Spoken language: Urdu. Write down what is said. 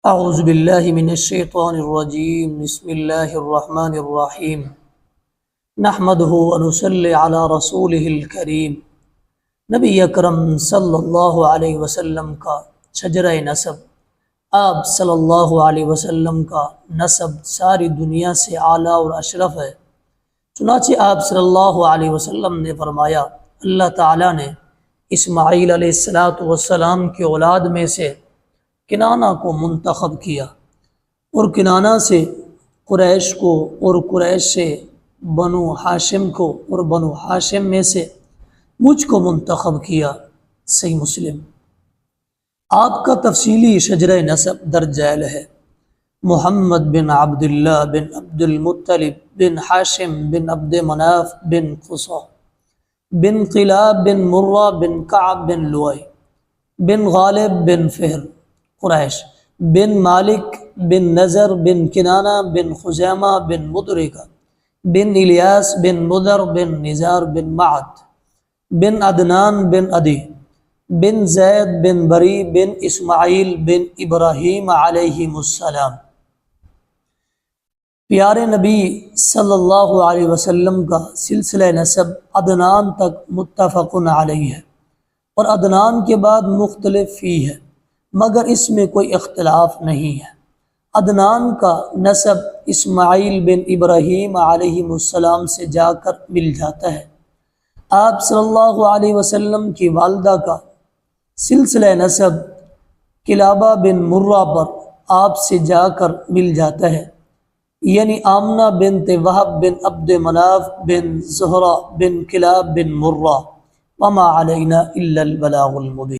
اعوذ باللہ من الشیطان الرجیم بسم اللہ الرحمن الرحیم نحمدہ ونصلی علی رسولہ الکریم۔ نبی اکرم صلی اللہ علیہ وسلم کا شجرہ نسب، آپ صلی اللہ علیہ وسلم کا نسب ساری دنیا سے اعلیٰ اور اشرف ہے۔ چنانچہ آپ صلی اللہ علیہ وسلم نے فرمایا، اللہ تعالیٰ نے اسماعیل علیہ السلام کی اولاد میں سے کنانہ کو منتخب کیا، اور کنانہ سے قریش کو، اور قریش سے بنو ہاشم کو، اور بنو ہاشم میں سے مجھ کو منتخب کیا۔ صحیح مسلم۔ آپ کا تفصیلی شجرہ نسب درج ذیل ہے۔ محمد بن عبداللہ بن عبد المطلب بن ہاشم بن عبد مناف بن قصہ بن قلاب بن مرہ بن کعب بن لؤی بن غالب بن فہر قریش بن مالک بن نذر بن کنانہ بن خزیمہ بن مدرکہ بن الیاس بن مدر بن نزار بن معد بن عدنان بن عدی بن زید بن بری بن اسماعیل بن ابراہیم علیہ السلام۔ پیارے نبی صلی اللہ علیہ وسلم کا سلسلہ نسب عدنان تک متفق علیہ ہے، اور عدنان کے بعد مختلف فی ہے، مگر اس میں کوئی اختلاف نہیں ہے۔ عدنان کا نسب اسماعیل بن ابراہیم علیہ السلام سے جا کر مل جاتا ہے۔ آپ صلی اللہ علیہ وسلم کی والدہ کا سلسلہ نسب کلابہ بن مرہ پر آپ سے جا کر مل جاتا ہے، یعنی آمنہ بنت وہب بن عبد مناف بن زہرہ بن کلاب بن مرہ۔ وما علینا الا البلاغ المبین۔